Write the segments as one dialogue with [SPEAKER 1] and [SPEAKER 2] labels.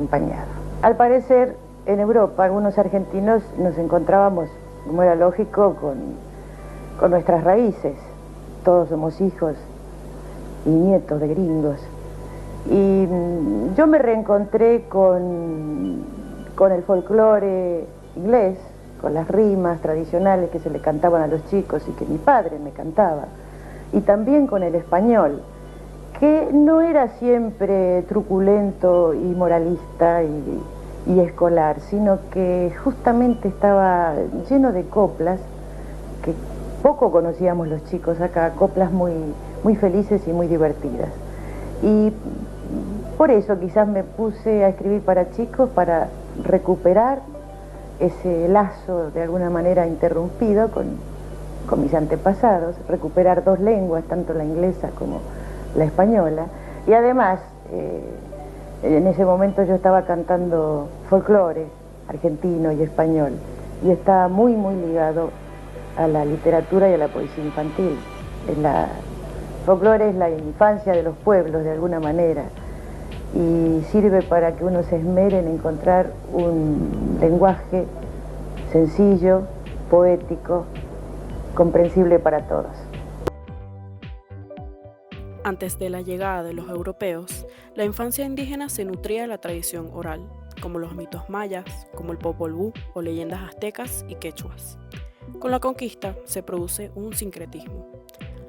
[SPEAKER 1] acompañado. Al parecer, en Europa, algunos argentinos nos encontrábamos, como era lógico, con nuestras raíces. Todos somos hijos y nietos de gringos. Y yo me reencontré con el folclore inglés, con las rimas tradicionales que se le cantaban a los chicos y que mi padre me cantaba, y también con el español, que no era siempre truculento y moralista y escolar, sino que justamente estaba lleno de coplas que poco conocíamos los chicos acá, coplas muy felices y muy divertidas. Y por eso quizás me puse a escribir para chicos, para recuperar ese lazo de alguna manera interrumpido con mis antepasados, recuperar dos lenguas, tanto la inglesa como la española, y además en ese momento yo estaba cantando folclore argentino y español, y estaba muy ligado a la literatura y a la poesía infantil. Folclore es la infancia de los pueblos de alguna manera, y sirve para que uno se esmere en encontrar un lenguaje sencillo, poético, comprensible para todos.
[SPEAKER 2] Antes de la llegada de los europeos, la infancia indígena se nutría de la tradición oral, como los mitos mayas, como el Popol Vuh o leyendas aztecas y quechuas. Con la conquista se produce un sincretismo.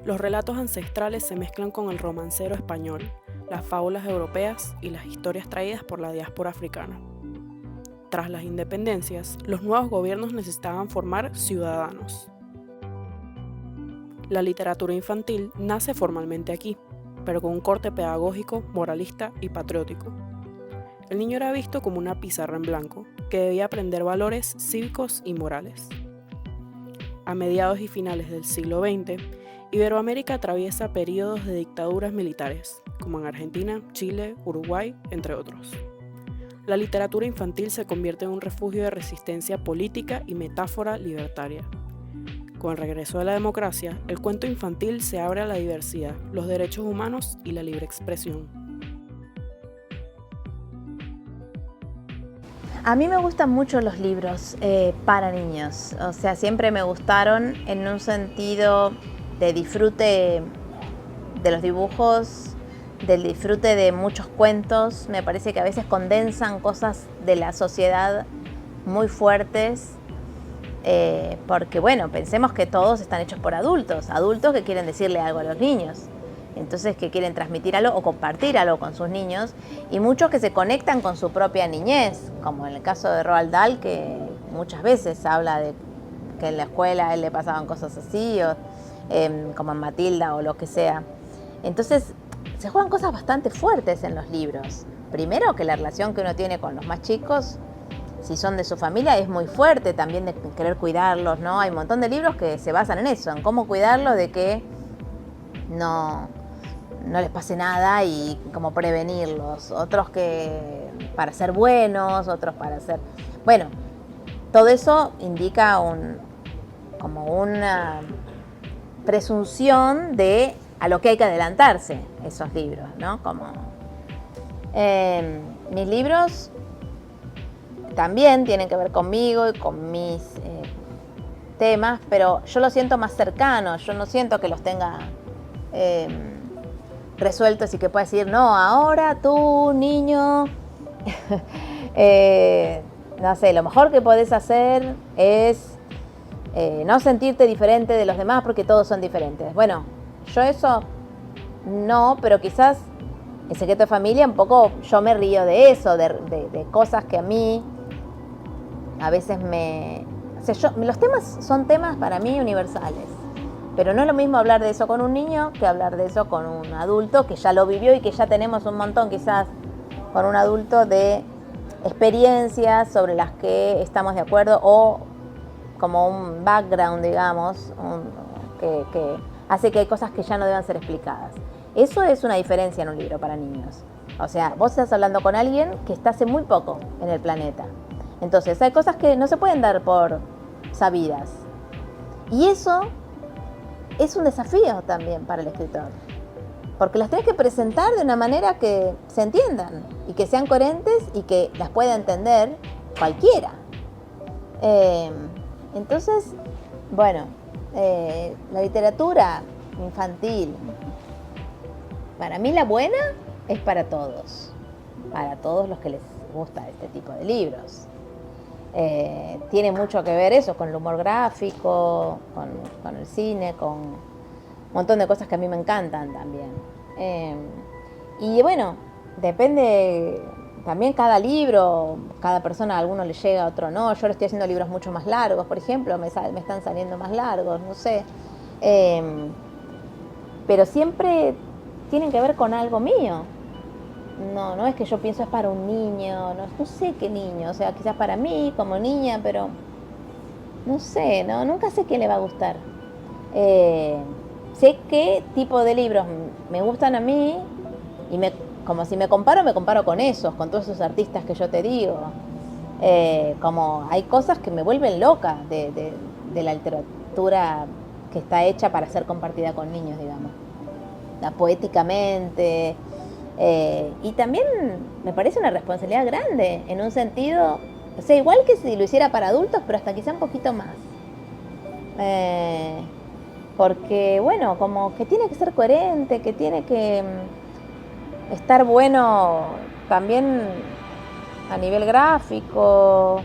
[SPEAKER 2] Los relatos ancestrales se mezclan con el romancero español, las fábulas europeas y las historias traídas por la diáspora africana. Tras las independencias, los nuevos gobiernos necesitaban formar ciudadanos. La literatura infantil nace formalmente aquí, pero con un corte pedagógico, moralista y patriótico. El niño era visto como una pizarra en blanco, que debía aprender valores cívicos y morales. A mediados y finales del siglo XX, Iberoamérica atraviesa periodos de dictaduras militares, como en Argentina, Chile, Uruguay, entre otros. La literatura infantil se convierte en un refugio de resistencia política y metáfora libertaria. Con el regreso de la democracia, el cuento infantil se abre a la diversidad, los derechos humanos y la libre expresión.
[SPEAKER 3] A mí me gustan mucho los libros para niños, o sea, siempre me gustaron en un sentido de disfrute de los dibujos, del disfrute de muchos cuentos. Me parece que a veces condensan cosas de la sociedad muy fuertes, porque bueno, pensemos que todos están hechos por adultos que quieren decirle algo a los niños, entonces que quieren transmitir algo o compartir algo con sus niños, y muchos que se conectan con su propia niñez, como en el caso de Roald Dahl, que muchas veces habla de que en la escuela a él le pasaban cosas así, o como en Matilda o lo que sea. Entonces se juegan cosas bastante fuertes en los libros. Primero, que la relación que uno tiene con los más chicos, si son de su familia, es muy fuerte, también de querer cuidarlos, ¿no? Hay un montón de libros que se basan en eso, en cómo cuidarlos, de que no les pase nada y cómo prevenirlos. Otros que para ser buenos, otros para ser... Bueno, todo eso indica como una presunción de a lo que hay que adelantarse esos libros, ¿no? Como mis libros también tienen que ver conmigo y con mis temas, pero yo los siento más cercanos, yo no siento que los tenga resueltos y que pueda decir, no, ahora tú, niño, no sé, lo mejor que podés hacer es no sentirte diferente de los demás porque todos son diferentes. Bueno, yo eso no, pero quizás en Secreto de Familia un poco yo me río de eso, de cosas que a mí a veces o sea, los temas son temas para mí universales, pero no es lo mismo hablar de eso con un niño que hablar de eso con un adulto que ya lo vivió y que ya tenemos un montón quizás con un adulto de experiencias sobre las que estamos de acuerdo o como un background, digamos, que hace que hay cosas que ya no deban ser explicadas. Eso es una diferencia en un libro para niños. O sea, vos estás hablando con alguien que está hace muy poco en el planeta. Entonces, hay cosas que no se pueden dar por sabidas. Y eso es un desafío también para el escritor. Porque las tenés que presentar de una manera que se entiendan y que sean coherentes y que las pueda entender cualquiera. Entonces, bueno, la literatura infantil, para mí la buena es para todos los que les gusta este tipo de libros. Tiene mucho que ver eso con el humor gráfico, con el cine, con un montón de cosas que a mí me encantan también. Y bueno, depende también cada libro, cada persona, a alguno le llega, a otro no. Yo ahora estoy haciendo libros mucho más largos, por ejemplo, me están saliendo más largos, no sé. Pero siempre tienen que ver con algo mío. No es que yo pienso es para un niño, no sé qué niño, o sea, quizás para mí como niña, pero no sé, nunca sé qué le va a gustar. Sé qué tipo de libros me gustan a mí y como si me comparo con esos, con todos esos artistas que yo te digo. Como hay cosas que me vuelven loca de la literatura que está hecha para ser compartida con niños, digamos. Poéticamente. Y también me parece una responsabilidad grande, en un sentido, o sea, igual que si lo hiciera para adultos, pero hasta quizá un poquito más. Porque, bueno, como que tiene que ser coherente, que tiene que estar bueno también a nivel gráfico.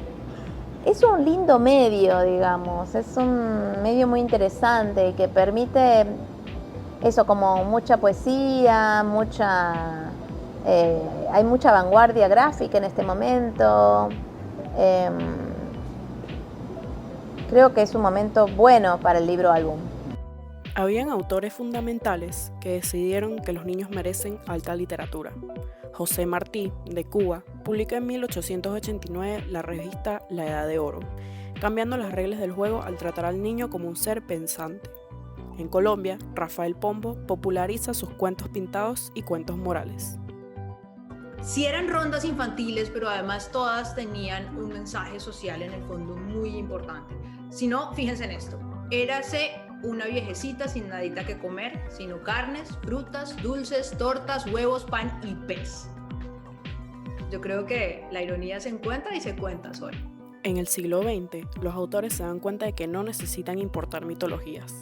[SPEAKER 3] Es un lindo medio, digamos, es un medio muy interesante que permite eso, como mucha poesía, hay mucha vanguardia gráfica en este momento. Creo que es un momento bueno para el libro álbum.
[SPEAKER 2] Habían autores fundamentales que decidieron que los niños merecen alta literatura. José Martí, de Cuba, publica en 1889 la revista La Edad de Oro, cambiando las reglas del juego al tratar al niño como un ser pensante. En Colombia, Rafael Pombo populariza sus cuentos pintados y cuentos morales.
[SPEAKER 4] Sí eran rondas infantiles, pero además todas tenían un mensaje social en el fondo muy importante. Si no, fíjense en esto. Érase una viejecita sin nadita que comer, sino carnes, frutas, dulces, tortas, huevos, pan y pez. Yo creo que la ironía se encuentra y se cuenta sola.
[SPEAKER 2] En el siglo XX, los autores se dan cuenta de que no necesitan importar mitologías.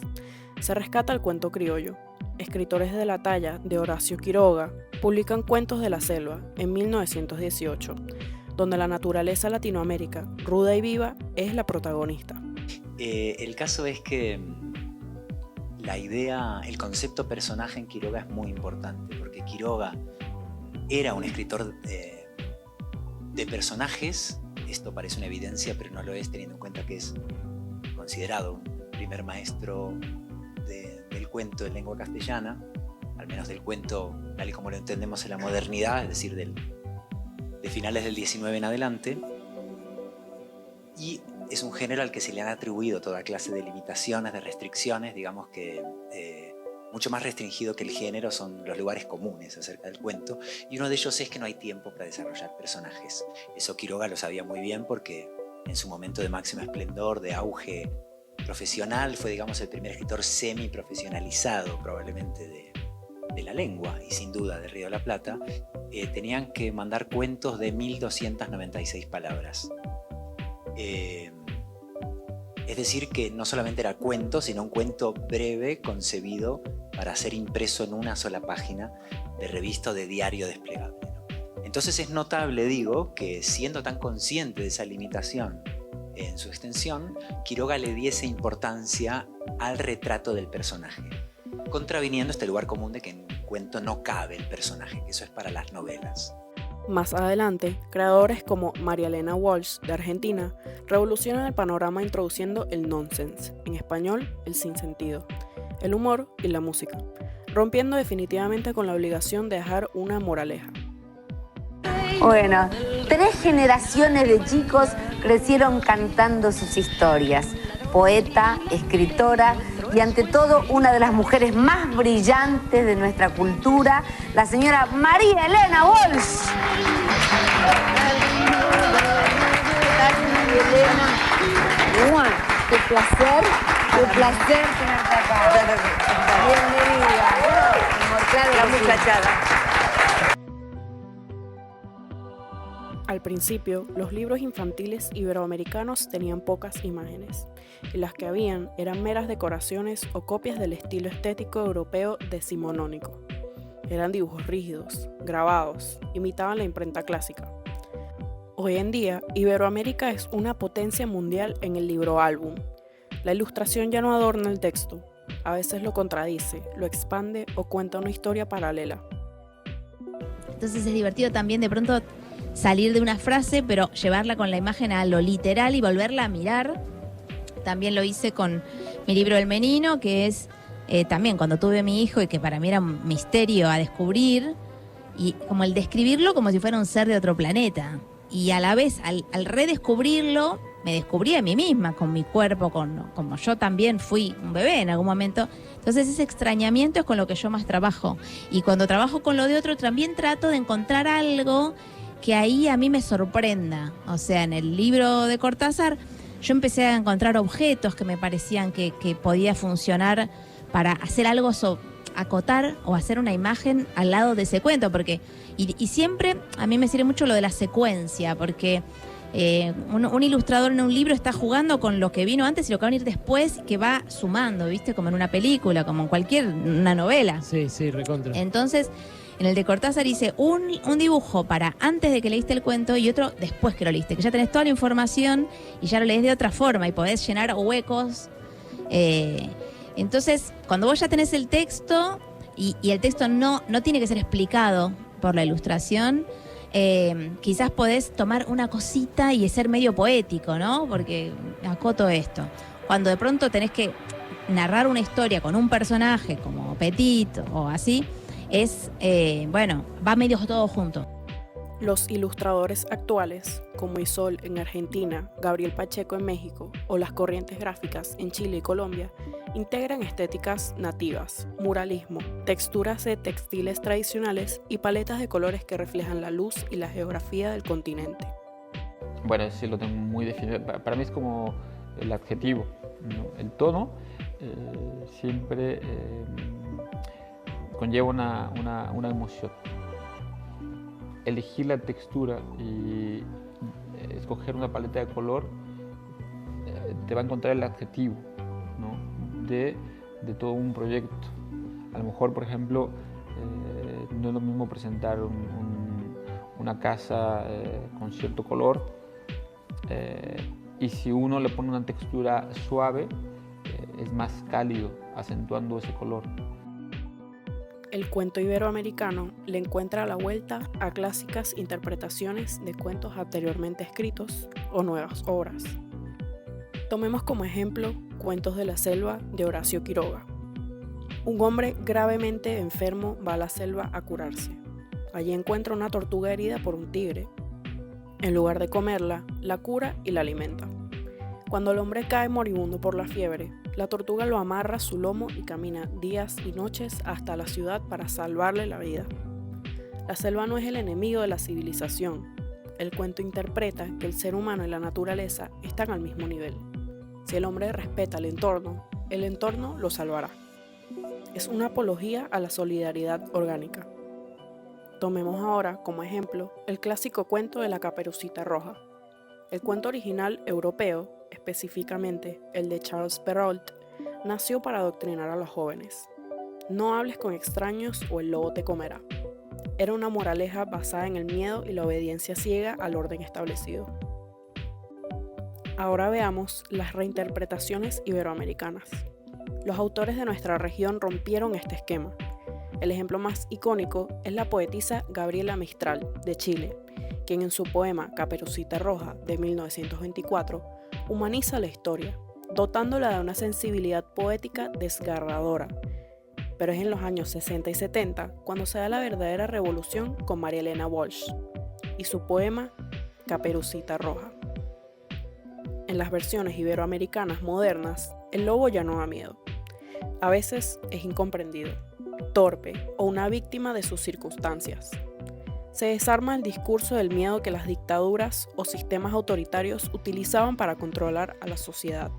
[SPEAKER 2] Se rescata el cuento criollo. Escritores de la talla de Horacio Quiroga publican Cuentos de la Selva en 1918, donde la naturaleza latinoamérica, ruda y viva, es la protagonista.
[SPEAKER 5] El caso es que la idea, el concepto personaje en Quiroga es muy importante, porque Quiroga era un escritor de personajes. Esto parece una evidencia, pero no lo es, teniendo en cuenta que es considerado un primer maestro del cuento en lengua castellana, al menos del cuento tal y como lo entendemos en la modernidad, es decir, de finales del XIX en adelante. Y es un género al que se le han atribuido toda clase de limitaciones, de restricciones, digamos que mucho más restringido que el género son los lugares comunes acerca del cuento, y uno de ellos es que no hay tiempo para desarrollar personajes. Eso Quiroga lo sabía muy bien porque en su momento de máximo esplendor, de auge profesional, fue, digamos, el primer escritor semi-profesionalizado probablemente de la lengua, y sin duda de Río de la Plata. Tenían que mandar cuentos de 1296 palabras. Es decir, que no solamente era cuento, sino un cuento breve concebido para ser impreso en una sola página de revista o de diario desplegable, ¿no? Entonces es notable, digo, que siendo tan consciente de esa limitación en su extensión, Quiroga le diese importancia al retrato del personaje, contraviniendo este lugar común de que en un cuento no cabe el personaje, que eso es para las novelas.
[SPEAKER 2] Más adelante, creadores como María Elena Walsh, de Argentina, revolucionan el panorama introduciendo el nonsense, en español, el sinsentido, el humor y la música, rompiendo definitivamente con la obligación de dejar una moraleja.
[SPEAKER 6] Bueno, 3 generaciones de chicos crecieron cantando sus historias. Poeta, escritora y ante todo una de las mujeres más brillantes de nuestra cultura, la señora María Elena Walsh. Elena, qué placer tenerte acá. Bienvenida. La muchachada.
[SPEAKER 2] principio, los libros infantiles iberoamericanos tenían pocas imágenes, y las que habían eran meras decoraciones o copias del estilo estético europeo decimonónico. Eran dibujos rígidos, grabados, imitaban la imprenta clásica. Hoy en día, Iberoamérica es una potencia mundial en el libro álbum. La ilustración ya no adorna el texto, a veces lo contradice, lo expande o cuenta una historia paralela.
[SPEAKER 3] Entonces es divertido también de pronto salir de una frase, pero llevarla con la imagen a lo literal y volverla a mirar. También lo hice con mi libro El Menino, que es también cuando tuve a mi hijo y que para mí era un misterio a descubrir, y como el describirlo como si fuera un ser de otro planeta. Y a la vez, al redescubrirlo, me descubrí a mí misma, con mi cuerpo, como yo también fui un bebé en algún momento. Entonces ese extrañamiento es con lo que yo más trabajo. Y cuando trabajo con lo de otro, también trato de encontrar algo que ahí a mí me sorprenda. O sea, en el libro de Cortázar, yo empecé a encontrar objetos que me parecían que podía funcionar para hacer algo acotar o hacer una imagen al lado de ese cuento, porque y siempre a mí me sirve mucho lo de la secuencia, porque un ilustrador en un libro está jugando con lo que vino antes y lo que va a venir después, que va sumando, ¿viste? Como en una película, como en una novela.
[SPEAKER 7] Sí, recontra.
[SPEAKER 3] Entonces, en el de Cortázar hice un dibujo para antes de que leíste el cuento y otro después que lo leíste, que ya tenés toda la información y ya lo lees de otra forma y podés llenar huecos. Entonces, cuando vos ya tenés el texto y el texto no tiene que ser explicado por la ilustración, quizás podés tomar una cosita y ser medio poético, ¿no? Porque acoto esto. Cuando de pronto tenés que narrar una historia con un personaje como Petit o así, va medio todo junto.
[SPEAKER 2] Los ilustradores actuales, como Isol en Argentina, Gabriel Pacheco en México o Las Corrientes Gráficas en Chile y Colombia, integran estéticas nativas, muralismo, texturas de textiles tradicionales y paletas de colores que reflejan la luz y la geografía del continente.
[SPEAKER 8] Bueno, sí lo tengo muy definido. Para mí es como el adjetivo, ¿no? El tono siempre conlleva una emoción. Elegir la textura y escoger una paleta de color te va a encontrar el adjetivo, ¿no? de todo un proyecto. A lo mejor, por ejemplo, no es lo mismo presentar una casa con cierto color y si uno le pone una textura suave es más cálido, acentuando ese color.
[SPEAKER 2] El cuento iberoamericano le encuentra la vuelta a clásicas interpretaciones de cuentos anteriormente escritos o nuevas obras. Tomemos como ejemplo Cuentos de la Selva de Horacio Quiroga. Un hombre gravemente enfermo va a la selva a curarse. Allí encuentra una tortuga herida por un tigre. En lugar de comerla, la cura y la alimenta. Cuando el hombre cae moribundo por la fiebre, la tortuga lo amarra a su lomo y camina días y noches hasta la ciudad para salvarle la vida. La selva no es el enemigo de la civilización. El cuento interpreta que el ser humano y la naturaleza están al mismo nivel. Si el hombre respeta el entorno lo salvará. Es una apología a la solidaridad orgánica. Tomemos ahora como ejemplo el clásico cuento de la Caperucita Roja. El cuento original europeo, específicamente el de Charles Perrault, nació para adoctrinar a los jóvenes. No hables con extraños o el lobo te comerá. Era una moraleja basada en el miedo y la obediencia ciega al orden establecido. Ahora veamos las reinterpretaciones iberoamericanas. Los autores de nuestra región rompieron este esquema. El ejemplo más icónico es la poetisa Gabriela Mistral, de Chile, quien en su poema Caperucita Roja, de 1924, humaniza la historia, dotándola de una sensibilidad poética desgarradora. Pero es en los años 60 y 70 cuando se da la verdadera revolución con María Elena Walsh y su poema Caperucita Roja. En las versiones iberoamericanas modernas, el lobo ya no da miedo. A veces es incomprendido, torpe o una víctima de sus circunstancias. Se desarma el discurso del miedo que las dictaduras o sistemas autoritarios utilizaban para controlar a la sociedad.